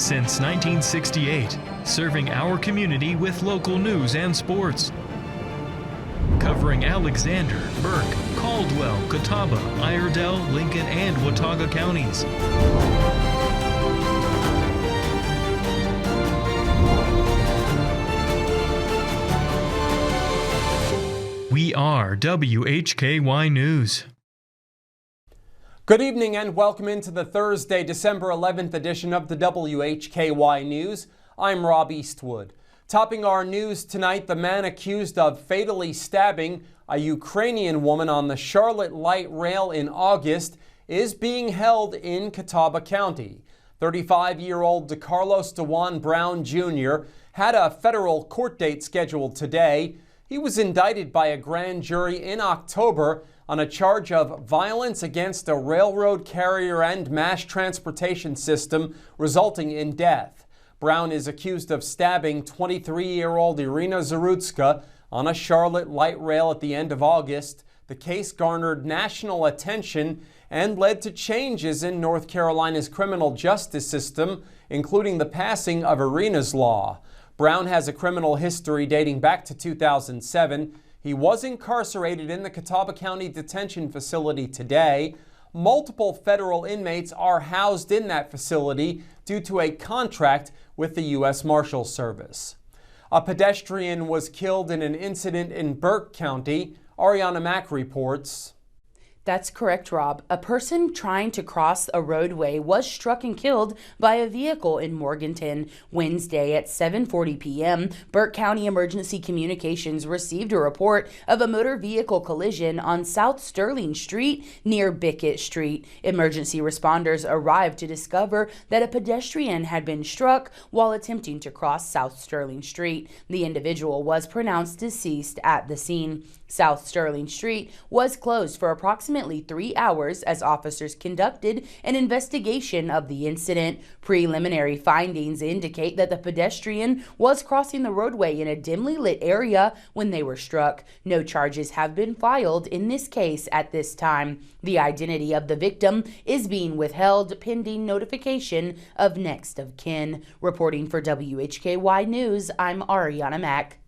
since 1968, serving our community with local news and sports. Covering Alexander, Burke, Caldwell, Catawba, Iredell, Lincoln, and Watauga counties. We are WHKY News. Good evening and welcome into the Thursday, December 11th edition of the WHKY News. I'm Rob Eastwood. Topping our news tonight, the man accused of fatally stabbing a Ukrainian woman on the Charlotte Light Rail in August is being held in Catawba County. 35-year-old DeCarlos DeJuan Brown Jr. had a federal court date scheduled today. He was indicted by a grand jury in October on a charge of violence against a railroad carrier and mass transportation system resulting in death. Brown is accused of stabbing 23-year-old Iryna Zarutska on a Charlotte light rail at the end of August. The case garnered national attention and led to changes in North Carolina's criminal justice system, including the passing of Iryna's Law. Brown has a criminal history dating back to 2007. He was incarcerated in the Catawba County Detention Facility today. Multiple federal inmates are housed in that facility due to a contract with the U.S. Marshals Service. A pedestrian was killed in an incident in Burke County. Arianna Mack reports. That's correct, Rob. A person trying to cross a roadway was struck and killed by a vehicle in Morganton Wednesday at 7:40 p.m. Burke County Emergency Communications received a report of a motor vehicle collision on South Sterling Street near Bickett Street. Emergency responders arrived to discover that a pedestrian had been struck while attempting to cross South Sterling Street. The individual was pronounced deceased at the scene. South Sterling Street was closed for approximately 3 hours as officers conducted an investigation of the incident. Preliminary findings indicate that the pedestrian was crossing the roadway in a dimly lit area when they were struck. No charges have been filed in this case at this time. The identity of the victim is being withheld pending notification of next of kin. Reporting for WHKY News, I'm Arianna Mack.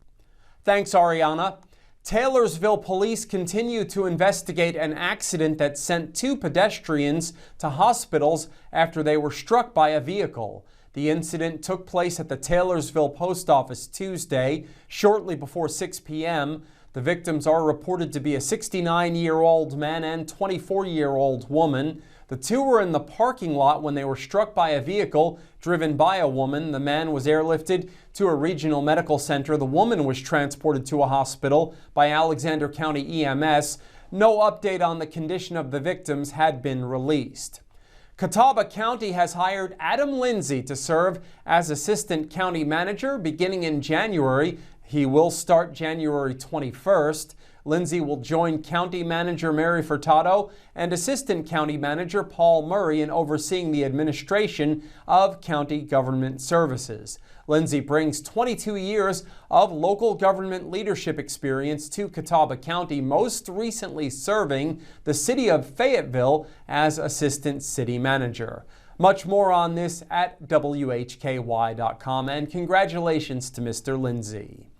Thanks, Arianna. Taylorsville police continue to investigate an accident that sent 2 pedestrians to hospitals after they were struck by a vehicle. The incident took place at the Taylorsville post office Tuesday, shortly before 6 p.m. The victims are reported to be a 69-year-old man and 24-year-old woman. The 2 were in the parking lot when they were struck by a vehicle driven by a woman. The man was airlifted to a regional medical center. The woman was transported to a hospital by Alexander County EMS. No update on the condition of the victims had been released. Catawba County has hired Adam Lindsay to serve as Assistant County Manager beginning in January. He will start January 21st. Lindsay will join County Manager Mary Furtado and Assistant County Manager Paul Murray in overseeing the administration of county government services. Lindsay brings 22 years of local government leadership experience to Catawba County, most recently serving the city of Fayetteville as Assistant City Manager. Much more on this at WHKY.com, and congratulations to Mr. Lindsay.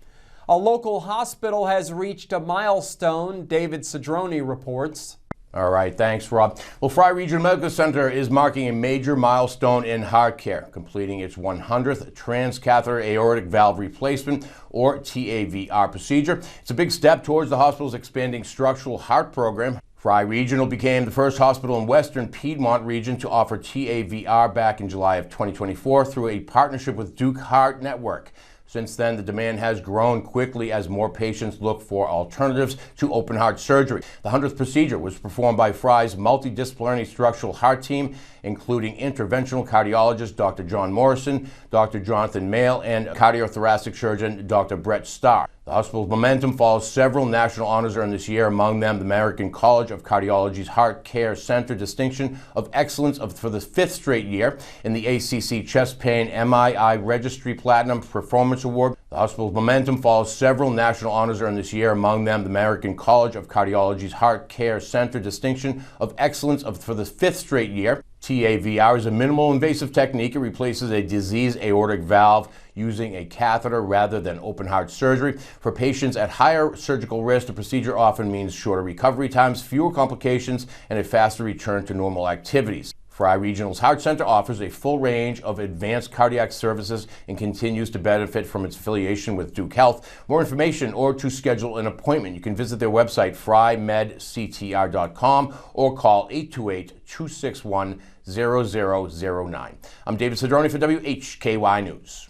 A local hospital has reached a milestone. David Cedrone reports. All right, thanks, Rob. Well, Frye Regional Medical Center is marking a major milestone in heart care, completing its 100th transcatheter aortic valve replacement, or TAVR procedure. It's a big step towards the hospital's expanding structural heart program. Frye Regional became the first hospital in Western Piedmont region to offer TAVR back in July of 2024 through a partnership with Duke Heart Network. Since then, the demand has grown quickly as more patients look for alternatives to open heart surgery. The 100th procedure was performed by Frye's multidisciplinary structural heart team, including interventional cardiologist Dr. John Morrison, Dr. Jonathan Mayle, and cardiothoracic surgeon Dr. Brett Starr. The hospital's momentum follows several national honors earned this year, among them the American College of Cardiology's Heart Care Center Distinction of Excellence for the 5th straight year, in the ACC Chest Pain MII Registry Platinum Performance Award. The hospital's momentum follows several national honors earned this year, among them the American College of Cardiology's Heart Care Center Distinction of Excellence for the 5th straight year, TAVR is a minimal invasive technique. It replaces a diseased aortic valve using a catheter rather than open heart surgery. For patients at higher surgical risk, the procedure often means shorter recovery times, fewer complications, and a faster return to normal activities. Frye Regional's Heart Center offers a full range of advanced cardiac services and continues to benefit from its affiliation with Duke Health. More information or to schedule an appointment, you can visit their website, frymedctr.com, or call 828-261-0009. I'm David Cedrone for WHKY News.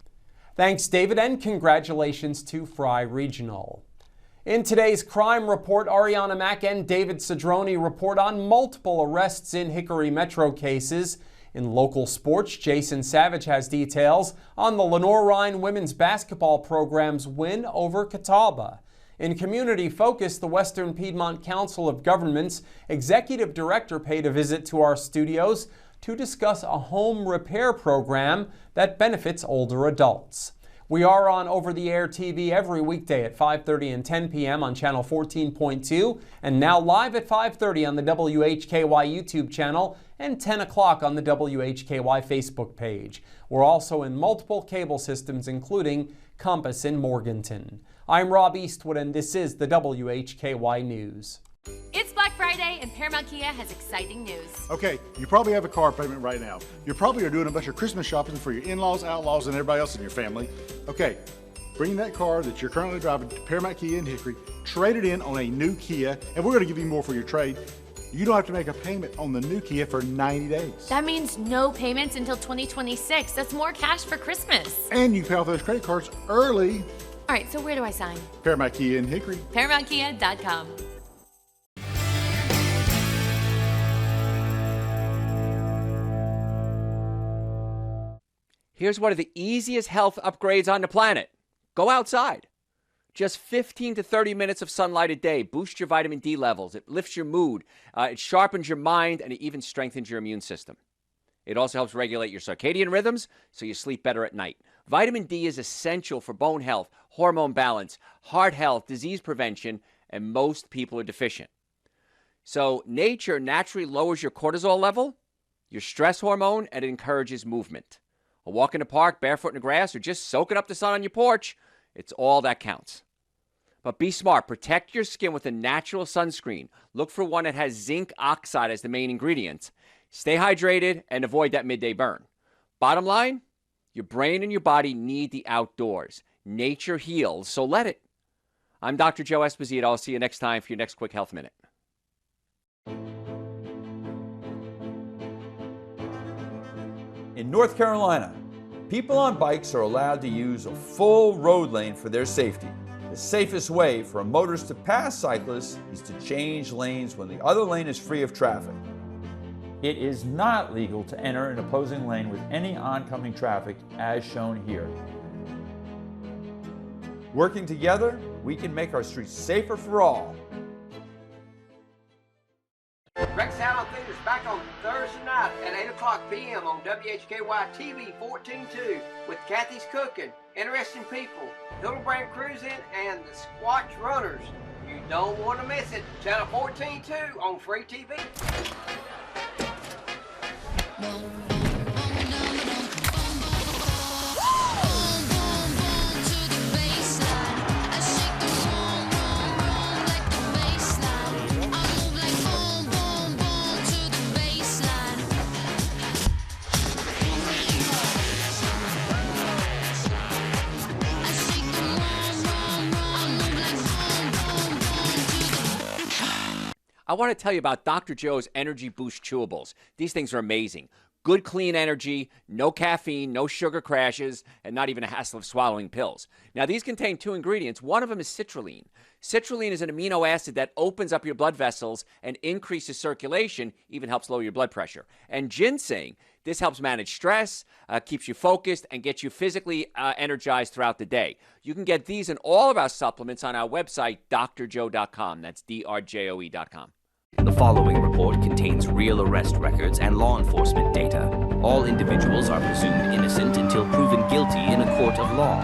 Thanks, David, and congratulations to Frye Regional. In today's crime report, Arianna Mack and David Cedrone report on multiple arrests in Hickory Metro cases. In local sports, Jason Savage has details on the Lenoir-Rhyne women's basketball program's win over Catawba. In community focus, the Western Piedmont Council of Governments Executive Director paid a visit to our studios to discuss a home repair program that benefits older adults. We are on over-the-air TV every weekday at 5:30 and 10 p.m. on channel 14.2 and now live at 5:30 on the WHKY YouTube channel and 10 o'clock on the WHKY Facebook page. We're also in multiple cable systems, including Compass in Morganton. I'm Rob Eastwood, and this is the WHKY News. It's Black Friday and Paramount Kia has exciting news. Okay, you probably have a car payment right now. You probably are doing a bunch of Christmas shopping for your in-laws, outlaws, and everybody else in your family. Okay, bring that car that you're currently driving to Paramount Kia in Hickory, trade it in on a new Kia, and we're going to give you more for your trade. You don't have to make a payment on the new Kia for 90 days. That means no payments until 2026. That's more cash for Christmas. And you can pay off those credit cards early. All right, so where do I sign? Paramount Kia in Hickory. ParamountKia.com. Here's one of the easiest health upgrades on the planet. Go outside. Just 15 to 30 minutes of sunlight a day boosts your vitamin D levels. It lifts your mood. It sharpens your mind, and it even strengthens your immune system. It also helps regulate your circadian rhythms so you sleep better at night. Vitamin D is essential for bone health, hormone balance, heart health, disease prevention, and most people are deficient. So nature naturally lowers your cortisol level, your stress hormone, and it encourages movement. A walk in the park, barefoot in the grass, or just soaking up the sun on your porch, it's all that counts. But be smart. Protect your skin with a natural sunscreen. Look for one that has zinc oxide as the main ingredient. Stay hydrated and avoid that midday burn. Bottom line, your brain and your body need the outdoors. Nature heals, so let it. I'm Dr. Joe Esposito. I'll see you next time for your next Quick Health Minute. In North Carolina, people on bikes are allowed to use a full road lane for their safety. The safest way for a motorist to pass cyclists is to change lanes when the other lane is free of traffic. It is not legal to enter an opposing lane with any oncoming traffic, as shown here. Working together, we can make our streets safer for all. Rex Allen Theater is back on Thursday night at 8 o'clock p.m. on WHKY TV 14.2 with Kathy's Cooking, Interesting People, Hildebrand Cruising, and the Squatch Runners. You don't want to miss it. Channel 14.2 on Free TV. I want to tell you about Dr. Joe's Energy Boost Chewables. These things are amazing. Good, clean energy, no caffeine, no sugar crashes, and not even a hassle of swallowing pills. Now, these contain two ingredients. One of them is citrulline. Citrulline is an amino acid that opens up your blood vessels and increases circulation, even helps lower your blood pressure. And ginseng, this helps manage stress, keeps you focused, and gets you physically energized throughout the day. You can get these and all of our supplements on our website, drjoe.com. That's drjoe.com. The following report contains real arrest records and law enforcement data. All individuals are presumed innocent until proven guilty in a court of law.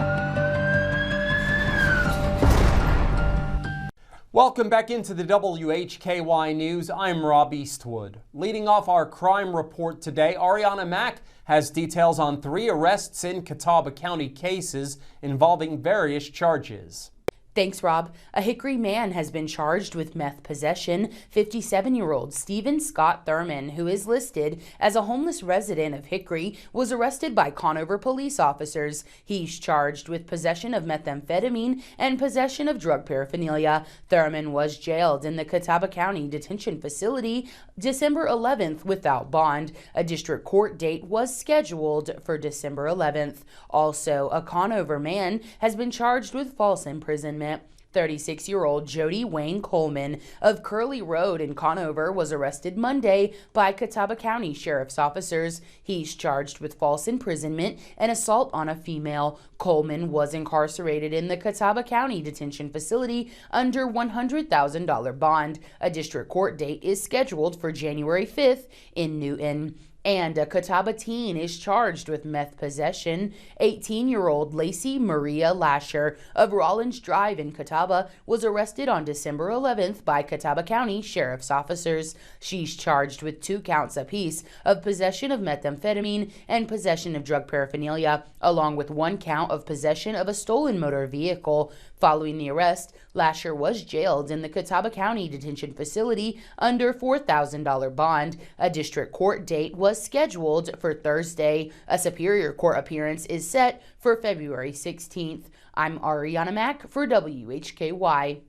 Welcome back into the WHKY News. I'm Rob Eastwood. Leading off our crime report today, Arianna Mack has details on 3 arrests in Catawba County cases involving various charges. Thanks, Rob. A Hickory man has been charged with meth possession. 57-year-old Stephen Scott Thurman, who is listed as a homeless resident of Hickory, was arrested by Conover police officers. He's charged with possession of methamphetamine and possession of drug paraphernalia. Thurman was jailed in the Catawba County Detention Facility December 11th without bond. A district court date was scheduled for December 11th. Also, a Conover man has been charged with false imprisonment. 36-year-old Jody Wayne Coleman of Curley Road in Conover was arrested Monday by Catawba County Sheriff's officers. He's charged with false imprisonment and assault on a female. Coleman was incarcerated in the Catawba County Detention Facility under $100,000 bond. A district court date is scheduled for January 5th in Newton. And a Catawba teen is charged with meth possession. 18-year-old Lacey Maria Lasher of Rollins Drive in Catawba was arrested on December 11th by Catawba County Sheriff's officers. She's charged with 2 counts apiece of possession of methamphetamine and possession of drug paraphernalia, along with 1 count of possession of a stolen motor vehicle. Following the arrest, Lasher was jailed in the Catawba County Detention Facility under $4,000 bond. A district court date was scheduled for Thursday. A Superior Court appearance is set for February 16th. I'm Arianna Mack for WHKY.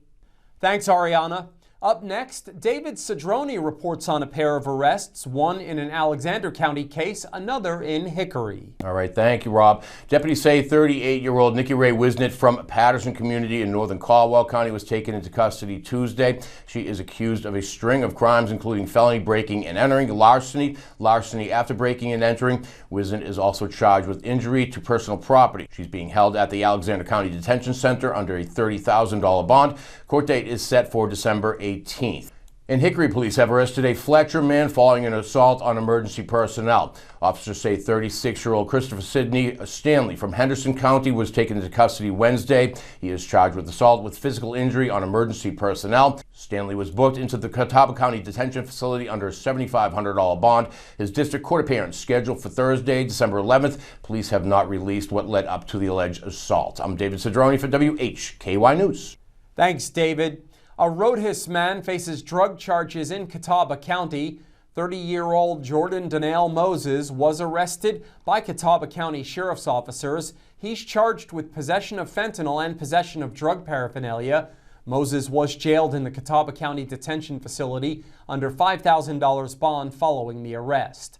Thanks, Arianna. Up next, David Cedrone reports on a pair of arrests, one in an Alexander County case, another in Hickory. All right, thank you, Rob. Deputies say 38-year-old Nikki Ray Wisnett from Patterson community in northern Caldwell County was taken into custody Tuesday. She is accused of a string of crimes, including felony breaking and entering, larceny after breaking and entering. Wisnett is also charged with injury to personal property. She's being held at the Alexander County Detention Center under a $30,000 bond. Court date is set for December 18th. In Hickory, police have arrested a Fletcher man following an assault on emergency personnel. Officers say 36-year-old Christopher Sidney Stanley from Henderson County was taken into custody Wednesday. He is charged with assault with physical injury on emergency personnel. Stanley was booked into the Catawba County Detention Facility under a $7,500 bond. His district court appearance scheduled for Thursday, December 11th. Police have not released what led up to the alleged assault. I'm David Cedrone for WHKY News. Thanks, David. A Rhodhiss man faces drug charges in Catawba County. 30-year-old Jordan Donnell Moses was arrested by Catawba County Sheriff's officers. He's charged with possession of fentanyl and possession of drug paraphernalia. Moses was jailed in the Catawba County Detention Facility under $5,000 bond following the arrest.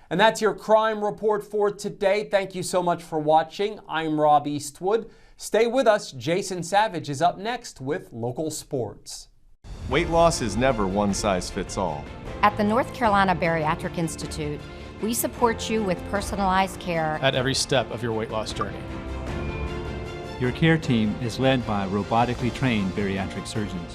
And that's your crime report for today. Thank you so much for watching. I'm Rob Eastwood. Stay with us. Jason Savage is up next with local sports. Weight loss is never one size fits all. At the North Carolina Bariatric Institute, we support you with personalized care at every step of your weight loss journey. Your care team is led by robotically trained bariatric surgeons.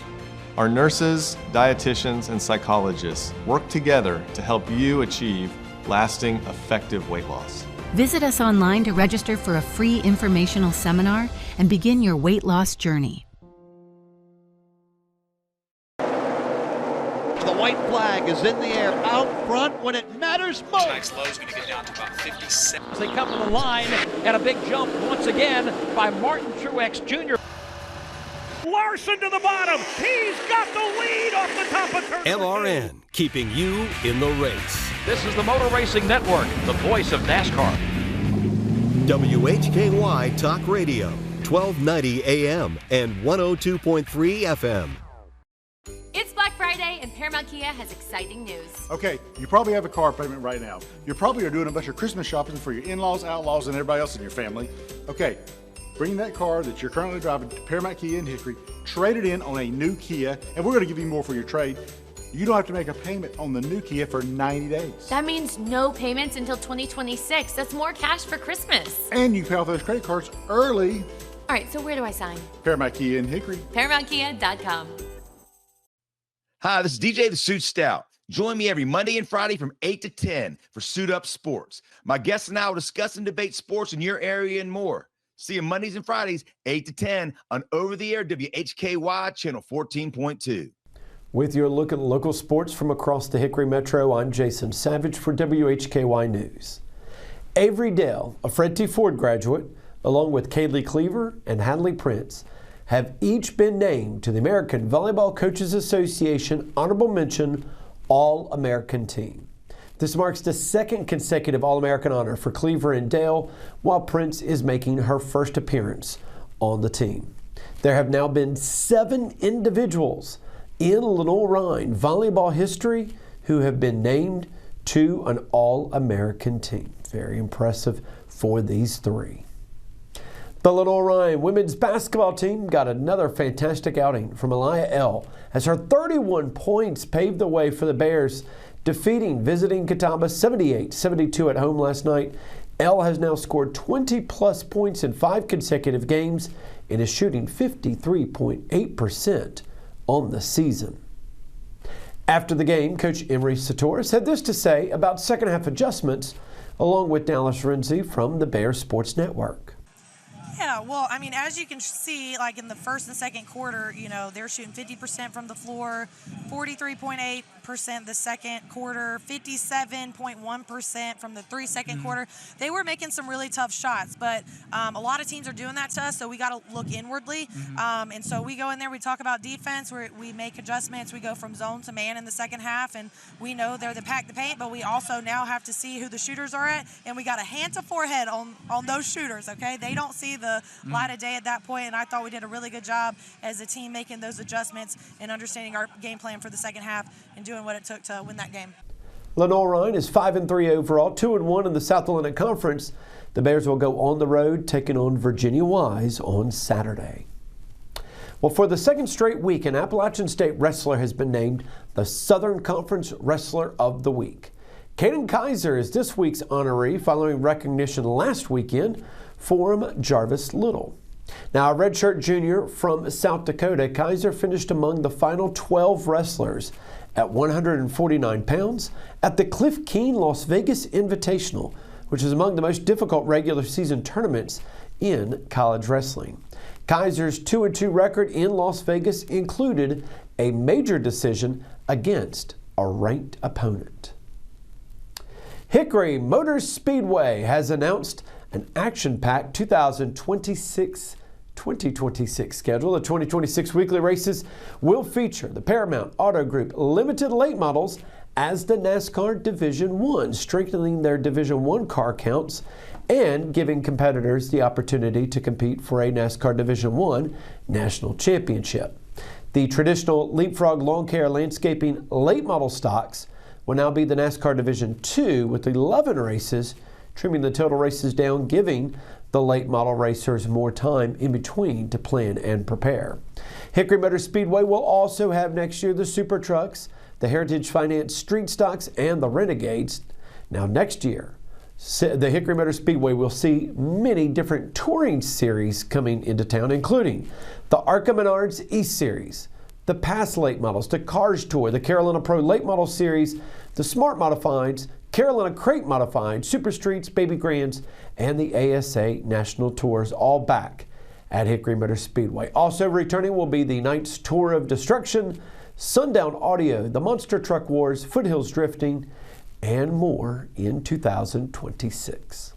Our nurses, dietitians, and psychologists work together to help you achieve lasting, effective weight loss. Visit us online to register for a free informational seminar and begin your weight loss journey. The white flag is in the air, out front when it matters most. Tonight's low is going to get down to about 57. They come to the line, and a big jump once again by Martin Truex Jr. Larson to the bottom. He's got the lead off the top of turn. LRN, keeping you in the race. This is the Motor Racing Network, the voice of NASCAR. WHKY Talk Radio, 1290 AM and 102.3 FM. It's Black Friday, and Paramount Kia has exciting news. Okay, you probably have a car payment right now. You probably are doing a bunch of Christmas shopping for your in-laws, outlaws, and everybody else in your family. Okay, bring that car that you're currently driving to Paramount Kia in Hickory, trade it in on a new Kia, and we're going to give you more for your trade. You don't have to make a payment on the new Kia for 90 days. That means no payments until 2026. That's more cash for Christmas. And you pay off those credit cards early. All right, so where do I sign? Paramount Kia in Hickory. ParamountKia.com. Hi, this is DJ the Suit Stout. Join me every Monday and Friday from 8 to 10 for Suit Up Sports. My guests and I will discuss and debate sports in your area and more. See you Mondays and Fridays, 8 to 10 on over-the-air WHKY channel 14.2. With your look at local sports from across the Hickory Metro, I'm Jason Savage for WHKY News. Avery Dale, a Fred T. Ford graduate, along with Kaylee Cleaver and Hadley Prince, have each been named to the American Volleyball Coaches Association Honorable Mention All-American Team. This marks the second consecutive All-American honor for Cleaver and Dale, while Prince is making her first appearance on the team. There have now been 7 individuals in Lenoir-Rhyne volleyball history who have been named to an All-American team. Very impressive for these 3. The Lenoir-Rhyne women's basketball team got another fantastic outing from Elia L. as her 31 points paved the way for the Bears, defeating visiting Catawba 78-72 at home last night. L has now scored 20-plus points in 5 consecutive games and is shooting 53.8% on the season. After the game, Coach Emery Satoris had this to say about second-half adjustments, along with Dallas Renzi from the Bears Sports Network. Yeah, well, I mean, as you can see, like in the first and second quarter, you know, they're shooting 50% from the floor, 43.8% the second quarter, 57.1% from the second quarter. They were making some really tough shots, but a lot of teams are doing that to us, so we got to look inwardly. And so we go in there, we talk about defense, we make adjustments, we go from zone to man in the second half, and we know they're the pack the paint, but we also now have to see who the shooters are at, and we got a hand to forehead on those shooters, okay? They don't see the light of day at that point, and I thought we did a really good job as a team making those adjustments and understanding our game plan for the second half and doing what it took to win that game. Lenoir-Rhyne is 5-3 overall, 2-1 in the South Atlantic Conference. The Bears will go on the road, taking on Virginia Wise on Saturday. Well, for the second straight week, an Appalachian State wrestler has been named the Southern Conference Wrestler of the Week. Kaden Kaiser is this week's honoree, following recognition last weekend for Jarvis Little. Now, a redshirt junior from South Dakota, Kaiser finished among the final 12 wrestlers at 149 pounds at the Cliff Keen Las Vegas Invitational, which is among the most difficult regular season tournaments in college wrestling. Kaiser's 2-2 record in Las Vegas included a major decision against a ranked opponent. Hickory Motor Speedway has announced an action-packed 2026 schedule. The 2026 weekly races will feature the Paramount Auto Group Limited Late Models as the NASCAR Division 1, strengthening their Division 1 car counts and giving competitors the opportunity to compete for a NASCAR Division 1 national championship. The traditional Leapfrog Lawn Care Landscaping late model stocks will now be the NASCAR Division 2 with 11 races, trimming the total races down, giving the late model racers more time in between to plan and prepare. Hickory Motor Speedway will also have next year the Super Trucks, the Heritage Finance Street Stocks, and the Renegades. Now next year, the Hickory Motor Speedway will see many different touring series coming into town, including the Arca Menards East Series, the Pass Late Models, the Cars Tour, the Carolina Pro Late Model Series, the Smart Modifieds, Carolina Crate Modified, Super Streets, Baby Grands, and the ASA National Tours, all back at Hickory Motor Speedway. Also returning will be the Knights Tour of Destruction, Sundown Audio, the Monster Truck Wars, Foothills Drifting, and more in 2026.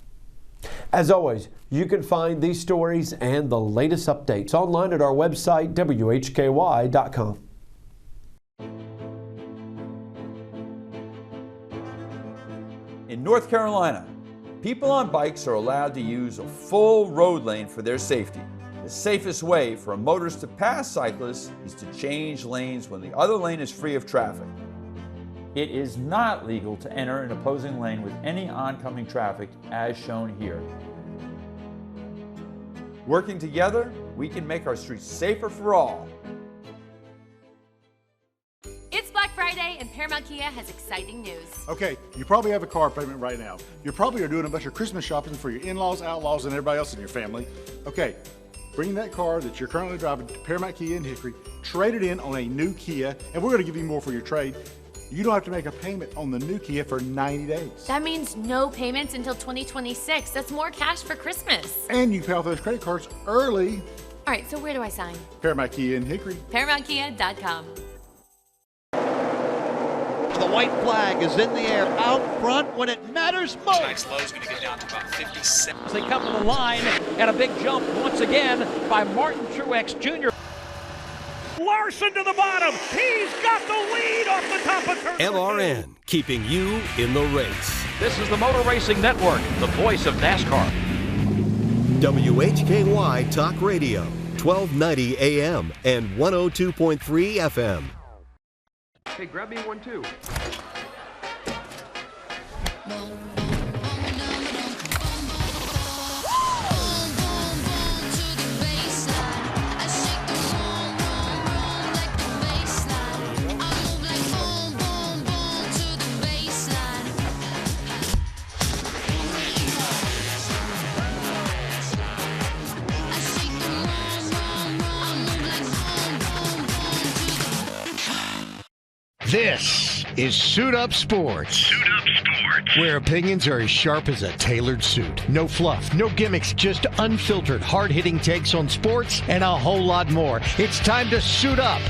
As always, you can find these stories and the latest updates online at our website, WHKY.com. In North Carolina, people on bikes are allowed to use a full road lane for their safety. The safest way for a motorist to pass cyclists is to change lanes when the other lane is free of traffic. It is not legal to enter an opposing lane with any oncoming traffic as shown here. Working together, we can make our streets safer for all. It's Black Friday and Paramount Kia has exciting news. Okay, you probably have a car payment right now. You probably are doing a bunch of Christmas shopping for your in-laws, outlaws, and everybody else in your family. Okay, bring that car that you're currently driving to Paramount Kia in Hickory, trade it in on a new Kia, and we're going to give you more for your trade. You don't have to make a payment on the new Kia for 90 days. That means no payments until 2026. That's more cash for Christmas. And you can pay off those credit cards early. All right, so where do I sign? Paramount Kia in Hickory. ParamountKia.com. The white flag is in the air out front when it matters most. Tonight's low is going to get down to about 57. They come to the line, and a big jump once again by Martin Truex Jr. Larson to the bottom. He's got the lead off the top of turn. LRN, keeping you in the race. This is the Motor Racing Network, the voice of NASCAR. WHKY Talk Radio, 1290 AM and 102.3 FM. Hey, grab me one too. This is Suit Up Sports. Suit Up Sports. Where opinions are as sharp as a tailored suit. No fluff, no gimmicks, just unfiltered, hard-hitting takes on sports and a whole lot more. It's time to suit up.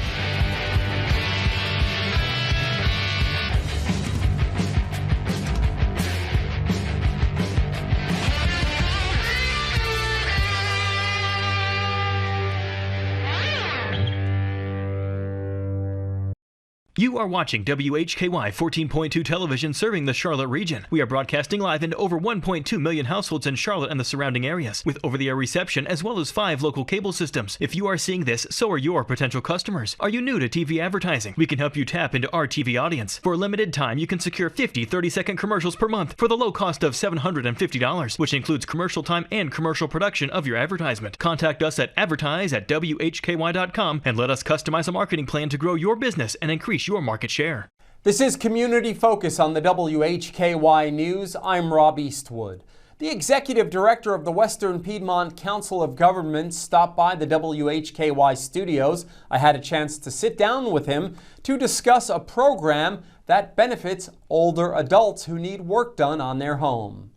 You are watching WHKY 14.2 television serving the Charlotte region. We are broadcasting live into over 1.2 million households in Charlotte and the surrounding areas, with over-the-air reception as well as 5 local cable systems. If you are seeing this, so are your potential customers. Are you new to TV advertising? We can help you tap into our TV audience. For a limited time, you can secure 50 30-second commercials per month for the low cost of $750, which includes commercial time and commercial production of your advertisement. Contact us at advertise@WHKY.com and let us customize a marketing plan to grow your business and increase your market share. This is Community Focus on the WHKY News. I'm Rob Eastwood. The Executive Director of the Western Piedmont Council of Governments stopped by the WHKY studios. I had a chance to sit down with him to discuss a program that benefits older adults who need work done on their home.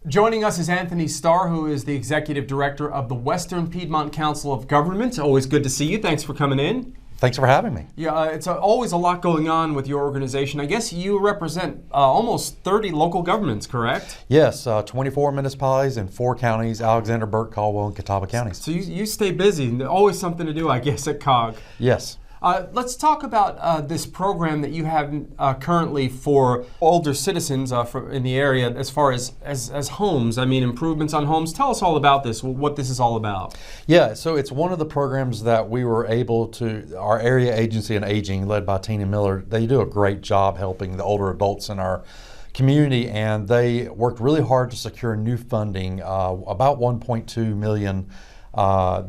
Joining us is Anthony Starr, who is the Executive Director of the Western Piedmont Council of Governments. Always good to see you. Thanks for coming in. Thanks for having me. Yeah, it's always a lot going on with your organization. I guess you represent almost 30 local governments, correct? Yes, 24 municipalities in 4 counties, Alexander, Burke, Caldwell, and Catawba counties. So you stay busy. Always something to do, I guess, at COG. Yes. Let's talk about this program that you have currently for older citizens in the area as far as homes. I mean, improvements on homes. Tell us all about this, what this is all about. Yeah, so it's one of the programs that we were able to, our area agency on aging led by Tina Miller, they do a great job helping the older adults in our community, and they worked really hard to secure new funding, about $1.2 million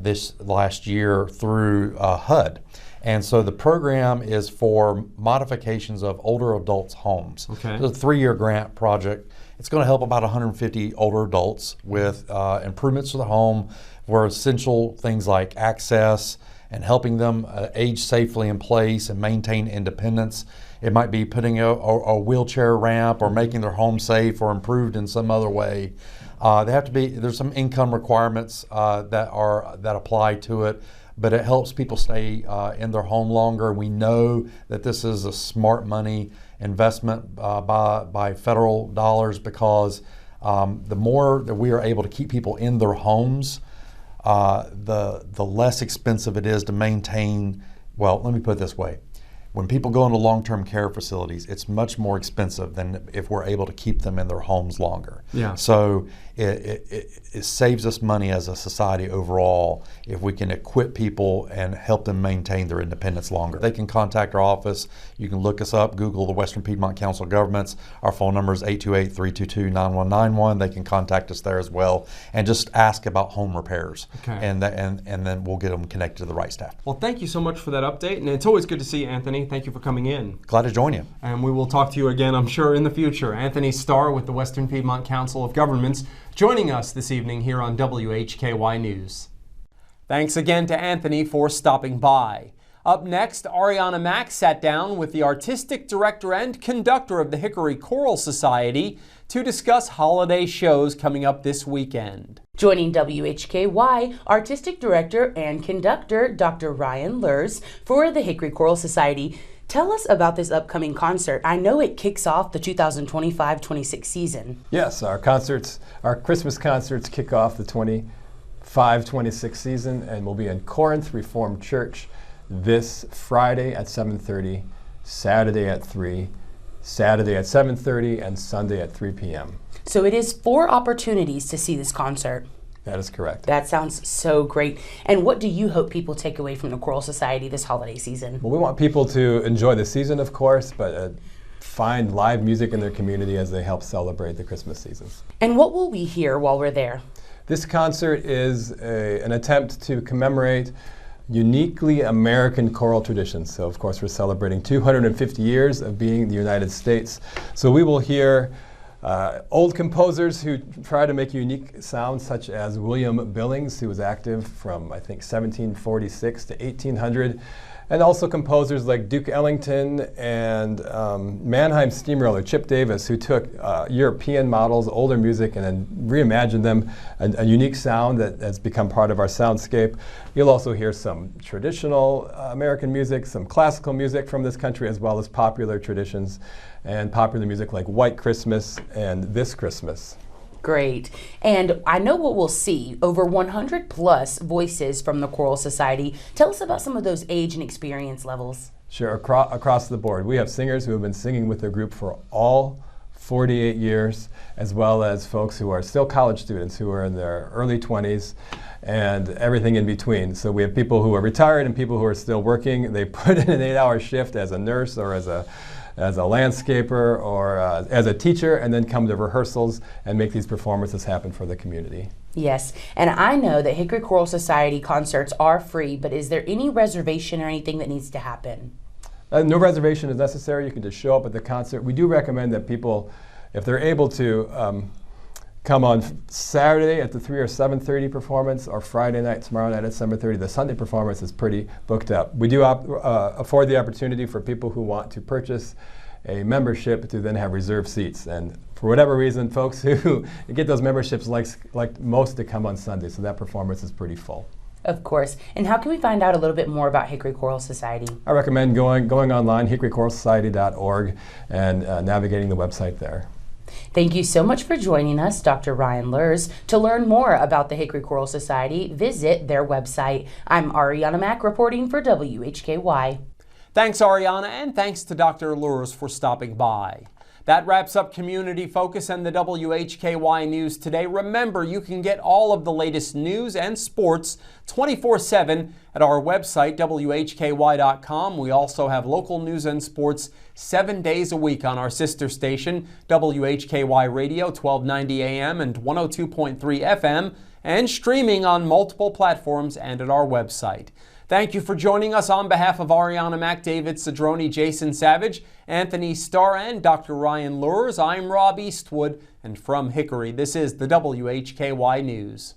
this last year through HUD. And so the program is for modifications of older adults' homes. Okay. It's a 3-year grant project. It's going to help about 150 older adults with improvements to the home for essential things like access and helping them age safely in place and maintain independence. It might be putting a wheelchair ramp or making their home safe or improved in some other way. They have to be, there's some income requirements that apply to it, but it helps people stay in their home longer. We know that this is a smart money investment by federal dollars because the more that we are able to keep people in their homes, the less expensive it is to maintain. Well, let me put it this way. When people go into long-term care facilities, it's much more expensive than if we're able to keep them in their homes longer. Yeah. So it saves us money as a society overall if we can equip people and help them maintain their independence longer. They can contact our office. You can look us up, Google the Western Piedmont Council of Governments. Our phone number is 828-322-9191. They can contact us there as well and just ask about home repairs. Okay. And then we'll get them connected to the right staff. Well, thank you so much for that update, and it's always good to see you, Anthony. Thank you for coming in. Glad to join you. And we will talk to you again, I'm sure, in the future. Anthony Starr with the Western Piedmont Council of Governments joining us this evening here on WHKY News. Thanks again to Anthony for stopping by. Up next, Arianna Mack sat down with the Artistic Director and Conductor of the Hickory Choral Society to discuss holiday shows coming up this weekend. Joining WHKY, Artistic Director and Conductor Dr. Ryan Lurs for the Hickory Choral Society. Tell us about this upcoming concert. I know it kicks off the 2025-26 season. Yes, our Christmas concerts kick off the 25-26 season, and we'll be in Corinth Reformed Church this Friday at 7:30, Saturday at 3, Saturday at 7:30, and Sunday at 3 p.m. So it is 4 opportunities to see this concert. That is correct. That sounds so great. And what do you hope people take away from the Choral Society this holiday season? Well, we want people to enjoy the season, of course, but find live music in their community as they help celebrate the Christmas season. And what will we hear while we're there? This concert is an attempt to commemorate uniquely American choral traditions. So, of course, we're celebrating 250 years of being the United States. So we will hear old composers who try to make unique sounds, such as William Billings, who was active from, I think, 1746 to 1800, and also composers like Duke Ellington and Mannheim Steamroller, Chip Davis, who took European models, older music, and then reimagined them, a unique sound that has become part of our soundscape. You'll also hear some traditional American music, some classical music from this country, as well as popular traditions and popular music like White Christmas and This Christmas. Great. And I know what we'll see, over 100 plus voices from the Choral Society. Tell us about some of those age and experience levels. Sure, across the board. We have singers who have been singing with their group for all 48 years, as well as folks who are still college students who are in their early 20s and everything in between. So we have people who are retired and people who are still working. They put in an 8-hour shift as a nurse or as a landscaper or as a teacher, and then come to rehearsals and make these performances happen for the community. Yes, and I know that Hickory Choral Society concerts are free, but is there any reservation or anything that needs to happen? No reservation is necessary. You can just show up at the concert. We do recommend that people, if they're able to, come on Saturday at the 3 or 7:30 performance, or Friday night, tomorrow night at 7:30. The Sunday performance is pretty booked up. We do afford the opportunity for people who want to purchase a membership to then have reserved seats. And for whatever reason, folks who get those memberships like most to come on Sunday, so that performance is pretty full. Of course. And how can we find out a little bit more about Hickory Choral Society? I recommend going online, hickorychoralsociety.org, and navigating the website there. Thank you so much for joining us, Dr. Ryan Lurs. To learn more about the Hickory Choral Society, visit their website. I'm Arianna Mack reporting for WHKY. Thanks, Arianna, and thanks to Dr. Lurs for stopping by. That wraps up Community Focus and the WHKY News today. Remember, you can get all of the latest news and sports 24/7 at our website, WHKY.com. We also have local news and sports 7 days a week on our sister station, WHKY Radio, 1290 AM and 102.3 FM, and streaming on multiple platforms and at our website. Thank you for joining us. On behalf of Arianna Mack, David Cedrone, Jason Savage, Anthony Starr, and Dr. Ryan Lurs, I'm Rob Eastwood, and from Hickory, this is the WHKY News.